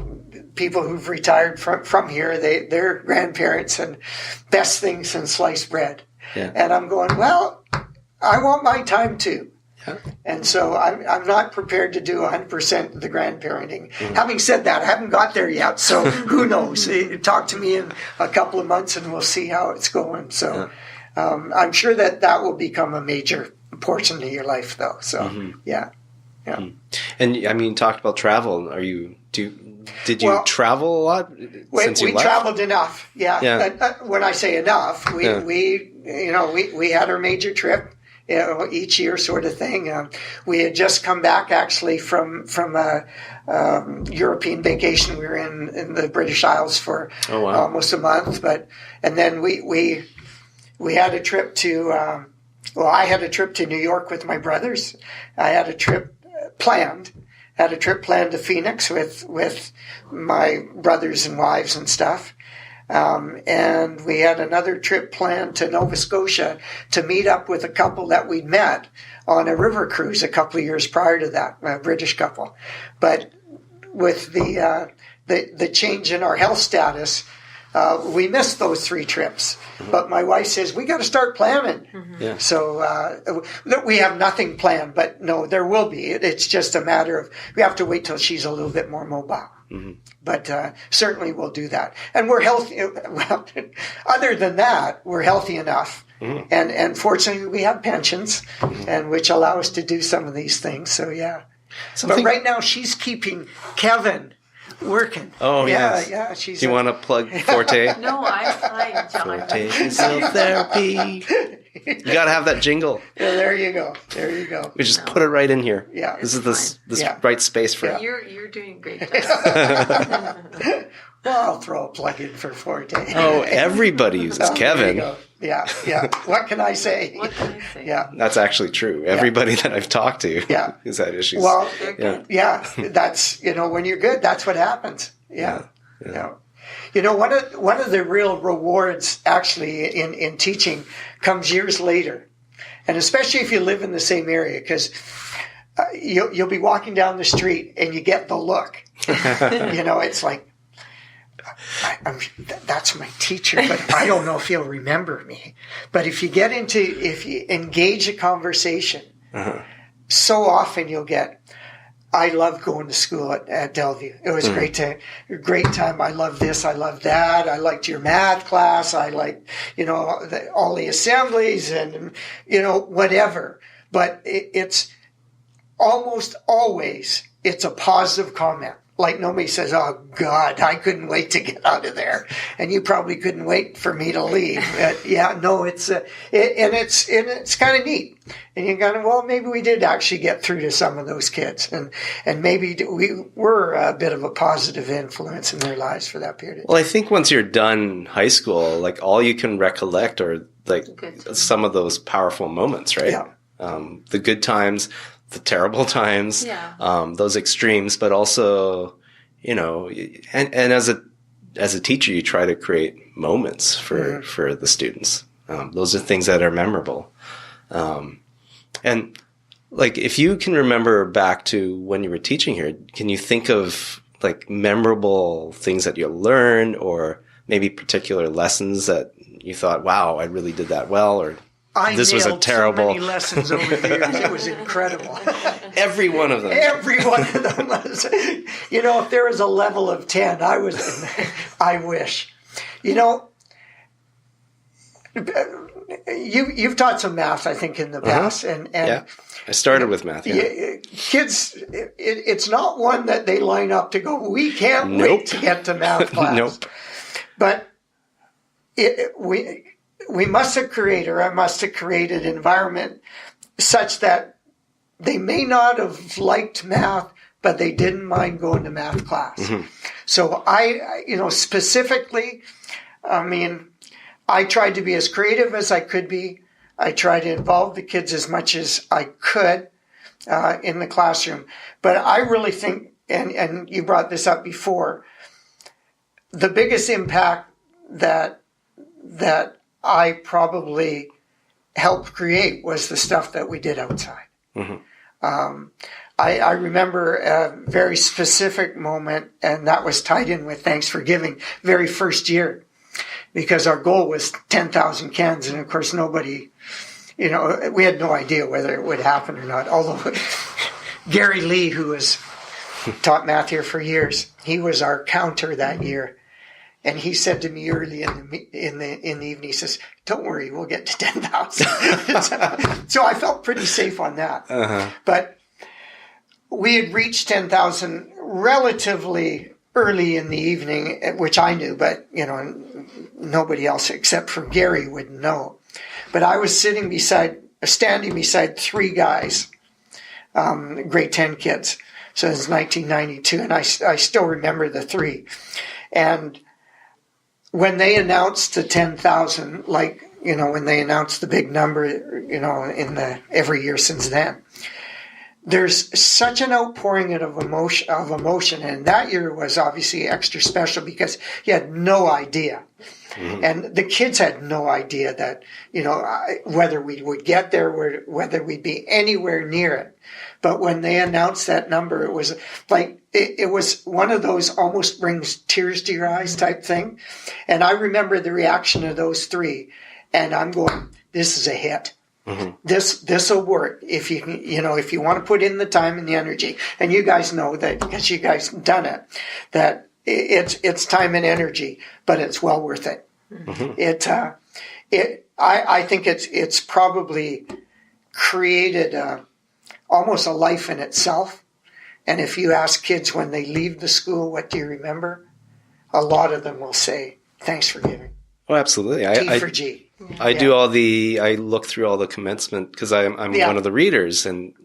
people who've retired from here, they're grandparents and best thing since sliced bread. Yeah. And I'm going, well, I want my time too. Yeah. And so I'm not prepared to do 100% of the grandparenting. Mm-hmm. Having said that, I haven't got there yet. So who knows? Talk to me in a couple of months and we'll see how it's going. So I'm sure that will become a major portion of your life though. So yeah. Mm-hmm. And I mean, you talked about travel. Did you travel a lot since you left? We traveled enough. Yeah. When I say enough, we had our major trip, each year sort of thing. We had just come back actually from a European vacation. We were in the British Isles for almost a month, and then we had a trip to. I had a trip to New York with my brothers. I had a trip planned. Had a trip planned to Phoenix with my brothers and wives and stuff. And we had another trip planned to Nova Scotia to meet up with a couple that we'd met on a river cruise a couple of years prior to that, a British couple. But with the change in our health status, we missed those 3 trips. Mm-hmm. But my wife says, we got to start planning. Mm-hmm. Yeah. So we have nothing planned, but no, there will be. It's just a matter of, we have to wait till she's a little bit more mobile. Mm-hmm. But certainly we'll do that. And we're healthy. Well, other than that, we're healthy enough. Mm-hmm. And fortunately, we have pensions, and which allow us to do some of these things. So, yeah. But right now, she's keeping Kevin working. Oh, yeah. Yeah. Do you want to plug Forte? No, I'm fine, John. Forte Physical Therapy. You got to have that jingle. Yeah, there you go. We just put it right in here. Yeah. This is this right space for it. You're doing a great job. Well, I'll throw a plug in for Forte. Oh, everybody uses Kevin. There you go. Yeah. What can I say? Yeah. That's actually true. Everybody that I've talked to has had issues. Well, that's, when you're good, that's what happens. Yeah. One of the real rewards actually in teaching comes years later. And especially if you live in the same area, because you'll be walking down the street and you get the look. It's like, that's my teacher, but I don't know if he'll remember me. But if you engage a conversation, so often you'll get, I love going to school at Delview. It was a great time. I love this. I love that. I liked your math class. I liked, all the assemblies and, whatever. But it's almost always, it's a positive comment. Like nobody says, oh God, I couldn't wait to get out of there. And you probably couldn't wait for me to leave. It's kind of neat. And you're kind of, well, maybe we did actually get through to some of those kids. And maybe we were a bit of a positive influence in their lives for that period of time. Well, I think once you're done high school, like all you can recollect are like some of those powerful moments, right? Yeah. The good times, the terrible times, those extremes, but also, and as a as a teacher, you try to create moments for the students. Those are things that are memorable. And like, if you can remember back to when you were teaching here, can you think of like memorable things that you learned, or maybe particular lessons that you thought, wow, I really did that well, or this was a terrible. So many lessons over the years. It was incredible. Every one of them. Every one of them was. You know, if there was a level of 10, I wish. You know, you've taught some math, I think, in the past, and yeah, I started with math. Yeah. Kids, it's not one that they line up to go, we can't wait to get to math class. Nope. But we must have created, or I must have created an environment such that they may not have liked math, but they didn't mind going to math class. Mm-hmm. So specifically, I mean, I tried to be as creative as I could be. I tried to involve the kids as much as I could in the classroom. But I really think, and you brought this up before, the biggest impact that I probably helped create was the stuff that we did outside. Mm-hmm. I remember a very specific moment, and that was tied in with Thanks for Giving, very first year, because our goal was 10,000 cans, and of course nobody, we had no idea whether it would happen or not. Although Gary Lee, who has taught math here for years, he was our counter that year. And he said to me early in the evening, he says, "Don't worry, we'll get to 10,000." So I felt pretty safe on that. Uh-huh. But we had reached 10,000 relatively early in the evening, which I knew, but nobody else except for Gary would know. But I was standing beside three guys, grade 10 kids. So it was 1992, and I still remember the three. And when they announced the 10,000, when they announced the big number, every year since then, there's such an outpouring of emotion. And that year was obviously extra special because you had no idea. Mm-hmm. And the kids had no idea that, whether we would get there, whether we'd be anywhere near it. But when they announced that number, it was like, it was one of those almost brings tears to your eyes type thing. And I remember the reaction of those three. And I'm going, this is a hit. Mm-hmm. This will work if you can, if you want to put in the time and the energy. And you guys know that, because you guys done it, that it's time and energy, but it's well worth it. Mm-hmm. I think it's probably created almost a life in itself. And if you ask kids when they leave the school, what do you remember? A lot of them will say, "Thanks for giving." Oh, absolutely. T for G. I look through all the commencement because I'm one of the readers, and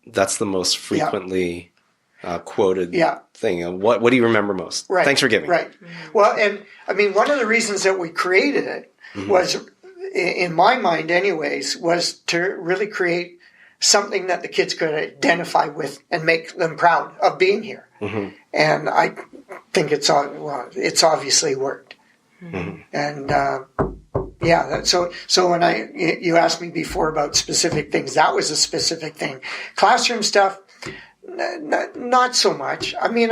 that's the most frequently quoted thing. What do you remember most? Right. Thanks for giving. Right. Well, and I mean, one of the reasons that we created it mm-hmm. was, in my mind anyways, was to really create something that the kids could identify with and make them proud of being here. Mm-hmm. And I think it's obviously worked. Mm-hmm. And so when you asked me before about specific things, that was a specific thing. Classroom stuff, not so much. I mean,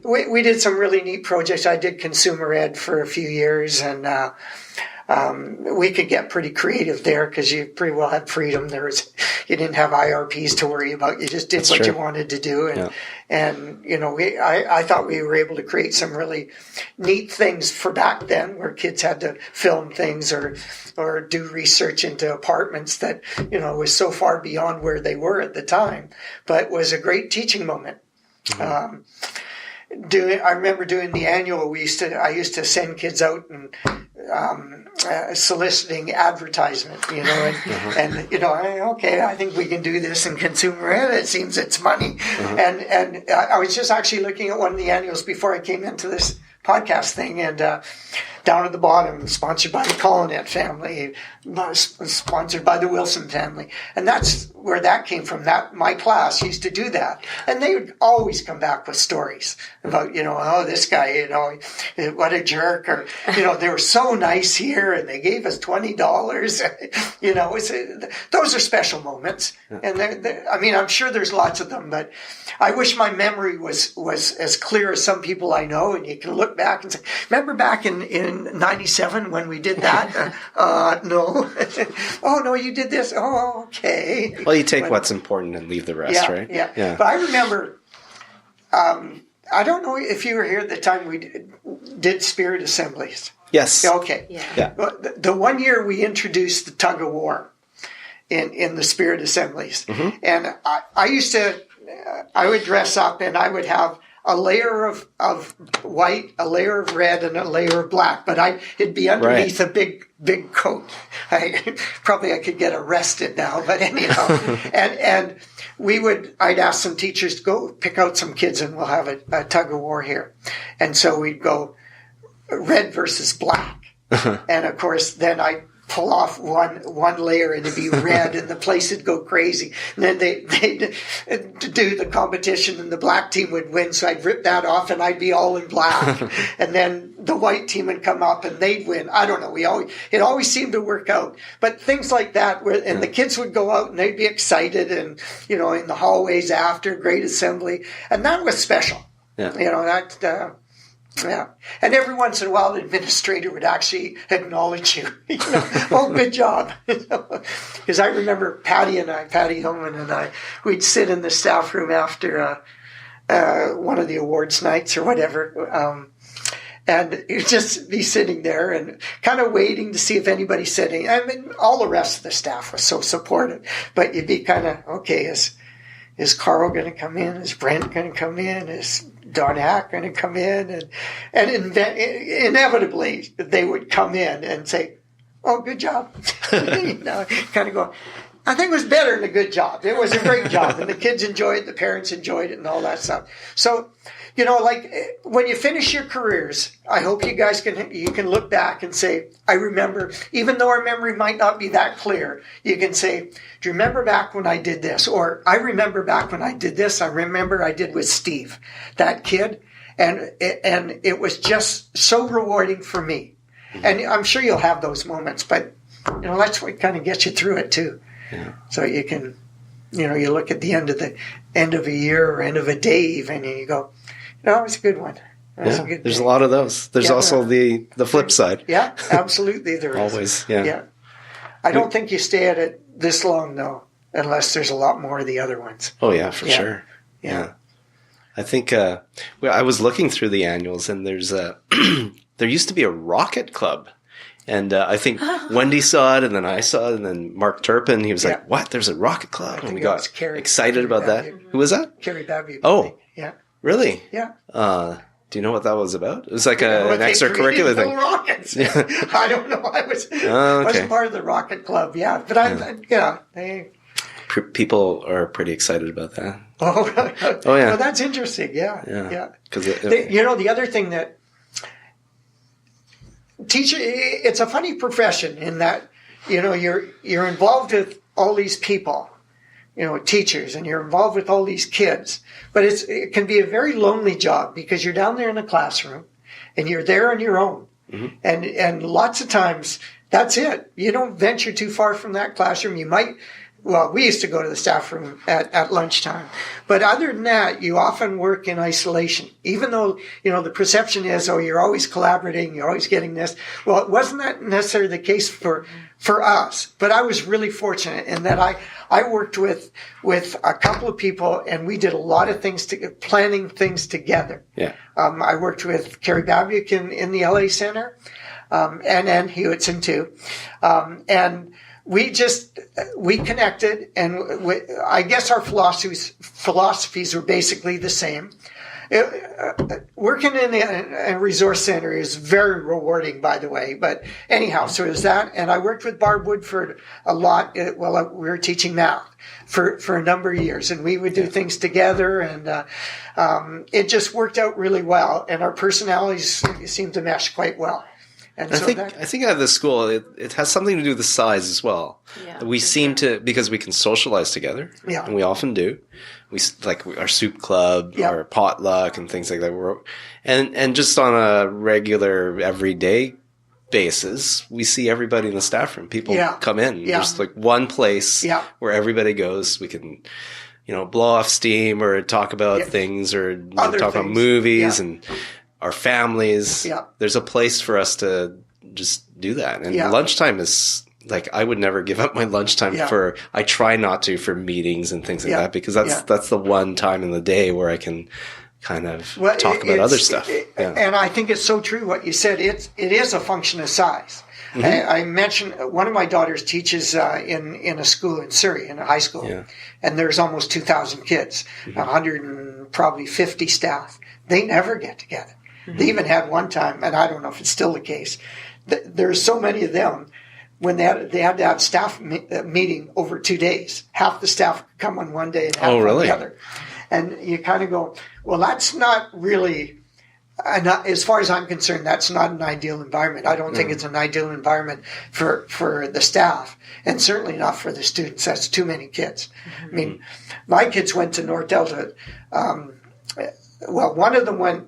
we did some really neat projects. I did consumer ed for a few years, and we could get pretty creative there because you pretty well had freedom. You didn't have IRPs to worry about. You just did what you wanted to do, and I thought we were able to create some really neat things for back then, where kids had to film things or do research into apartments that was so far beyond where they were at the time, but was a great teaching moment. Mm-hmm. I remember doing the annual. I used to send kids out and soliciting advertisement, okay, I think we can do this in consumer ed. It seems it's money. Mm-hmm. And I was just actually looking at one of the annuals before I came into this podcast thing, and down at the bottom, sponsored by the Collinet family, sponsored by the Wilson family. And that's where that came from. That my class used to do that, and they would always come back with stories about, oh, this guy, what a jerk, or they were so nice here, and they gave us $20. Those are special moments, and I'm sure there's lots of them, but I wish my memory was as clear as some people I know, and you can look back and say, remember back in 97 when we did that? No. Oh no, you did this. Oh, okay. Well, you take what's important and leave the rest, right? Yeah. But I remember, I don't know if you were here at the time we did Spirit Assemblies. Yes. Okay. Yeah. The one year we introduced the tug of war in the Spirit Assemblies. Mm-hmm. And I would dress up and I would have a layer of white, a layer of red, and a layer of black. But it'd be underneath a big coat. I could get arrested now, but anyhow. and I'd ask some teachers to go pick out some kids and we'll have a tug of war here. And so we'd go red versus black. And of course, then I'd pull off one layer and it'd be red and the place would go crazy. And then they'd do the competition and the black team would win. So I'd rip that off and I'd be all in black. And then the white team would come up and they'd win. I don't know. It always seemed to work out. But things like that and the kids would go out and they'd be excited and, in the hallways after great assembly. And that was special. Yeah. Yeah, and every once in a while, the administrator would actually acknowledge you. Oh, good job. Because I remember Patty Hillman and I, we'd sit in the staff room after one of the awards nights or whatever, and you'd just be sitting there and kind of waiting to see if anybody said anything. I mean, all the rest of the staff was so supportive, but you'd be kind of, okay, is Carl going to come in? Is Brent going to come in? Is Don Hack going to come in? And inevitably they would come in and say, oh, good job. Kind of go, I think it was better than a good job. It was a great job. And the kids enjoyed it, the parents enjoyed it, and all that stuff. So, when you finish your careers, I hope you guys can look back and say, I remember, even though our memory might not be that clear, you can say, do you remember back when I did this? Or I remember back when I did this. I remember I did with Steve, that kid. And it was just so rewarding for me. And I'm sure you'll have those moments, but that's what kind of gets you through it too. Yeah. So you can, you look at the end of a year or end of a day even, and you go, it was a good one. There's a lot of those. There's also the flip side. Yeah, absolutely. There is. Always, yeah. I don't think you stay at it this long, though, unless there's a lot more of the other ones. Oh, yeah, for sure. Yeah. I think I was looking through the annuals, and there's there used to be a rocket club. And I think Wendy saw it, and then I saw it, and then Mark Turpin, he was like, what? There's a rocket club? And we got excited about that. Who was that? Carrie Babby. Oh. Yeah. Really? Yeah. Do you know what that was about? It was like an extracurricular thing. Rockets. I don't know. I wasn't part of the rocket club. Yeah, but people are pretty excited about that. Oh, yeah. Well, that's interesting. Yeah. Because the other thing that it's a funny profession in that you're involved with all these people. Teachers, and you're involved with all these kids. But it can be a very lonely job because you're down there in the classroom and you're there on your own. Mm-hmm. And lots of times that's it. You don't venture too far from that classroom. You might, we used to go to the staff room at lunchtime. But other than that, you often work in isolation. Even though, the perception is, you're always collaborating, you're always getting this. Well, it wasn't that necessarily the case for us. But I was really fortunate in that I worked with a couple of people, and we did a lot of things, planning things together. Yeah. I worked with Carrie Babiuk in the LA Center, and Ann Hewitson too. And we connected, and I guess our philosophies were basically the same. Working in a resource center is very rewarding, by the way. But anyhow, so it was that. And I worked with Barb Woodford a lot while we were teaching math for a number of years. And we would do things together, and it just worked out really well. And our personalities seemed to mesh quite well. And I think at the school, it has something to do with the size as well. Yeah, We seem to, because we can socialize together, Yeah. and we often do. Like our soup club, Yeah. our potluck, and things like that. And just on a regular, everyday basis, we see everybody in the staff room. People come in. Yeah. There's like one place where everybody goes. We can, blow off steam or talk about things or talk about movies and our families. Yeah. There's a place for us to just do that. And lunchtime is like, I would never give up my lunchtime I try not to for meetings and things like that, because that's the one time in the day where I can kind of talk about other stuff. And I think it's so true what you said. It is a function of size. Mm-hmm. I mentioned one of my daughters teaches in a school in Surrey, in a high school, and there's almost 2,000 kids, 150 staff. They never get together. Mm-hmm. They even had one time, and I don't know if it's still the case, there's so many of them, when they had to have staff meeting over 2 days. Half the staff could come on one day and half on the other. And you kind of go, well, that's not really, as far as I'm concerned, that's not an ideal environment. I don't think it's an ideal environment for the staff, and certainly not for the students. That's too many kids. Mm-hmm. I mean, my kids went to North Delta. One of them went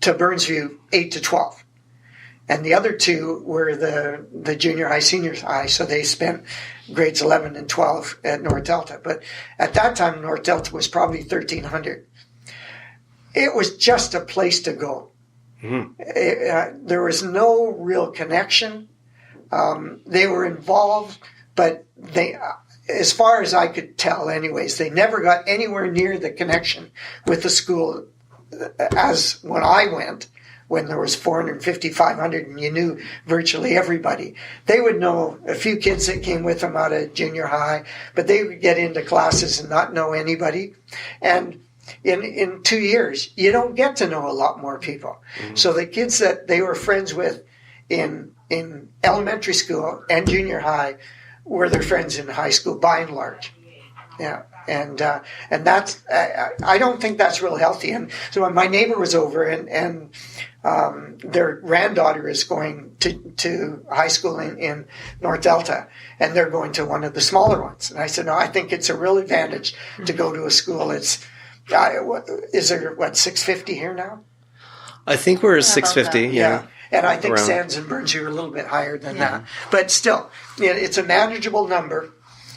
to Burnsview 8 to 12. And the other two were the junior high, senior high, so they spent grades 11 and 12 at North Delta. But at that time, North Delta was probably 1,300. It was just a place to go. Mm-hmm. There was no real connection. They were involved, but they, as far as I could tell anyways, they never got anywhere near the connection with the school as when I went, when there was 450, 500, and you knew virtually everybody. They would know a few kids that came with them out of junior high, but they would get into classes and not know anybody. And in 2 years, you don't get to know a lot more people. Mm-hmm. So the kids that they were friends with in elementary school and junior high were their friends in high school, by and large. Yeah. And that's, I don't think that's real healthy. And so when my neighbor was over and their granddaughter is going to high school in North Delta, and they're going to one of the smaller ones. And I said, no, I think it's a real advantage to go to a school. Is there 650 here now? I think we're 650. Yeah. And I think Sands and Burnsview are a little bit higher than that. But still, it's a manageable number.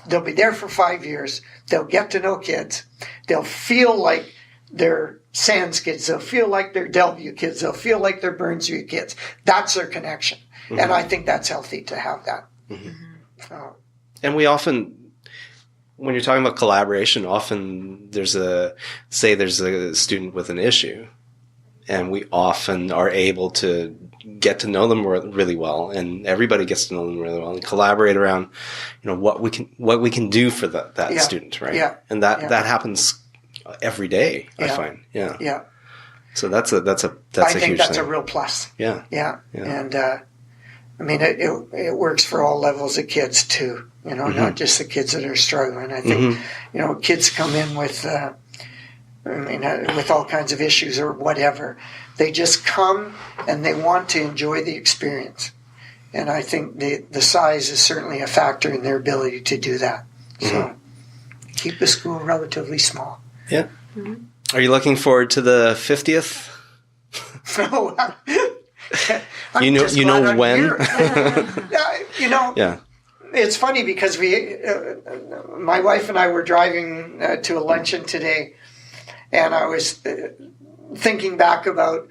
They'll be there for 5 years. They'll get to know kids. They'll feel like they're Sands kids. They'll feel like they're Delview kids. They'll feel like they're Burnsview kids. That's their connection. Mm-hmm. And I think that's healthy to have that. Mm-hmm. And we often, when you're talking about collaboration, often there's a student with an issue. And we often are able to get to know them really well, and everybody gets to know them really well, and collaborate around, what we can do for that student, right? Yeah. And that happens every day. I find, yeah. So that's a huge thing. I think that's a real plus. Yeah. And I mean, it works for all levels of kids too. Not just the kids that are struggling. I think kids come in with. With all kinds of issues or whatever. They just come and they want to enjoy the experience. And I think the size is certainly a factor in their ability to do that. So keep the school relatively small. Yeah. Mm-hmm. Are you looking forward to the 50th? No. you know when? Yeah. It's funny because my wife and I were driving to a luncheon today. And I was thinking back about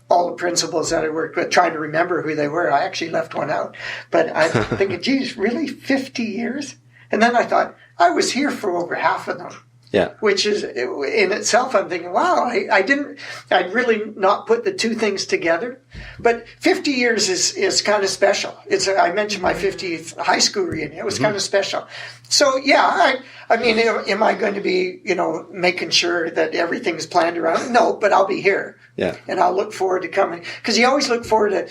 all the principals that I worked with, trying to remember who they were. I actually left one out. But I'm thinking, geez, really 50 years? And then I thought, I was here for over half of them. Yeah. Which is, in itself, I'm thinking, wow, I'd really not put the two things together. But 50 years is kind of special. I mentioned my 50th high school reunion. It was kind of special. So, yeah, I mean, am I going to be, making sure that everything's planned around it? No, but I'll be here. Yeah. And I'll look forward to coming. Because you always look forward to,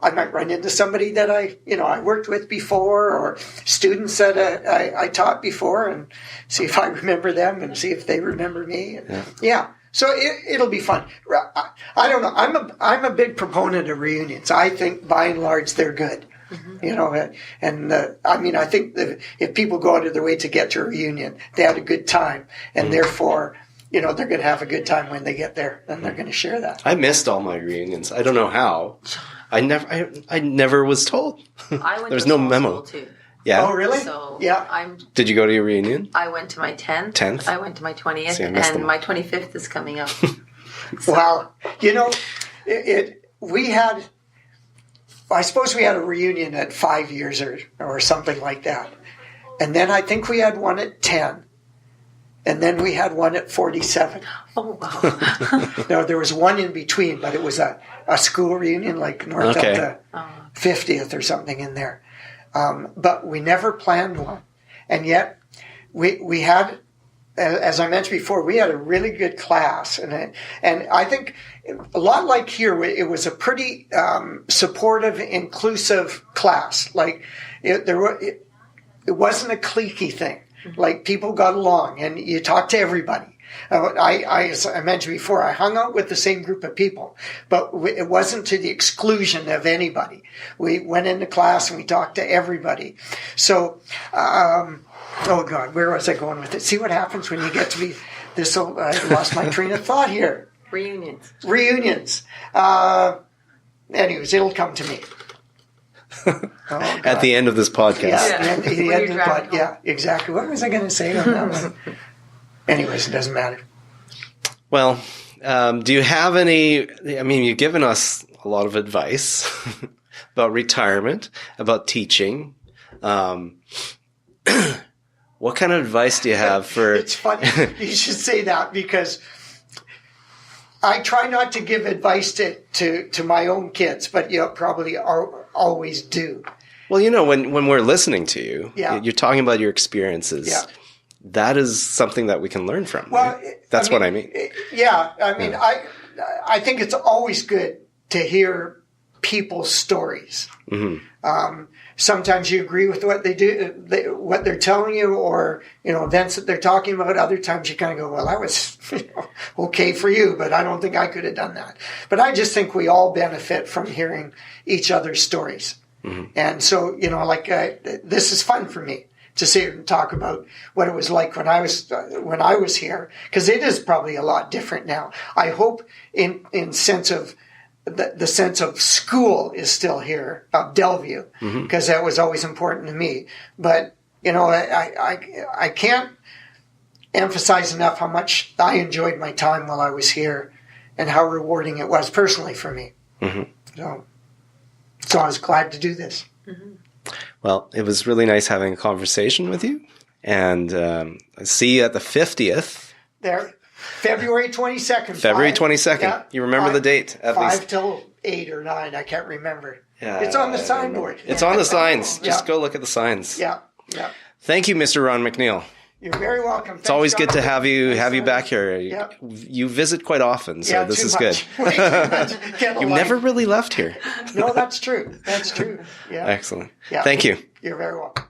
I might run into somebody that I worked with before, or students that I taught before, and see if I remember them and see if they remember me. Yeah. So it'll be fun. I don't know. I'm a big proponent of reunions. I think by and large they're good. I think that if people go out of their way to get to a reunion, they had a good time, and therefore, they're going to have a good time when they get there, and they're going to share that. I missed all my reunions. I don't know how. I never was told. I went There's to no a small memo. school too. Yeah. Oh, really? So yeah. Did you go to your reunion? I went to my 10th. 10th? I went to my 20th. See, I missed them. And my 25th is coming up. Well, we had, I suppose we had a reunion at 5 years or something like that. And then I think we had one at 10. And then we had one at 47. Oh, wow. No, there was one in between, but it was a school reunion, like north of the 50th or something in there. But we never planned one. And yet we had, as I mentioned before, we had a really good class. And I think a lot like here, it was a pretty supportive, inclusive class. Like it wasn't a cliquey thing. Like people got along and you talked to everybody. As I mentioned before, I hung out with the same group of people, but it wasn't to the exclusion of anybody. We went into class and we talked to everybody. So, oh God, where was I going with it? See what happens when you get to be this old. I lost my train of thought here. Reunions. Anyways, it'll come to me. At the end of this podcast. Yeah, at the end of the podcast. Yeah, exactly. What was I going to say on that one? Anyways, it doesn't matter. Well, do you have any, you've given us a lot of advice about retirement, about teaching. What kind of advice do you have for... It's funny. You should say that because I try not to give advice to my own kids, but probably always do. Well, when we're listening to you, you're talking about your experiences. Yeah. That is something that we can learn from. Well, right? That's what I mean. Yeah. I think it's always good to hear people's stories. Mm-hmm. Sometimes you agree with what they do, what they're telling you, or events that they're talking about. Other times you kind of go, "Well, that was okay for you, but I don't think I could have done that." But I just think we all benefit from hearing each other's stories, and so this is fun for me to sit and talk about what it was like when I was here, because it is probably a lot different now. I hope in sense of the sense of school is still here, of Delview, because that was always important to me. But I can't emphasize enough how much I enjoyed my time while I was here, and how rewarding it was personally for me. So I was glad to do this. Well, it was really nice having a conversation with you, and I see you at the 50th. There, February 22nd. February 22nd. Yeah, you remember the date, at 5 least. 5 till 8 or 9, I can't remember. Yeah, it's on the signboard. It's on the signs. Just go look at the signs. Yeah. Thank you, Mr. Ron McNeill. You're very welcome. It's always good to have you back here. You visit quite often, so this is good. You've never really left here. No, that's true. Yeah. Excellent. Yeah. Thank you. You're very welcome.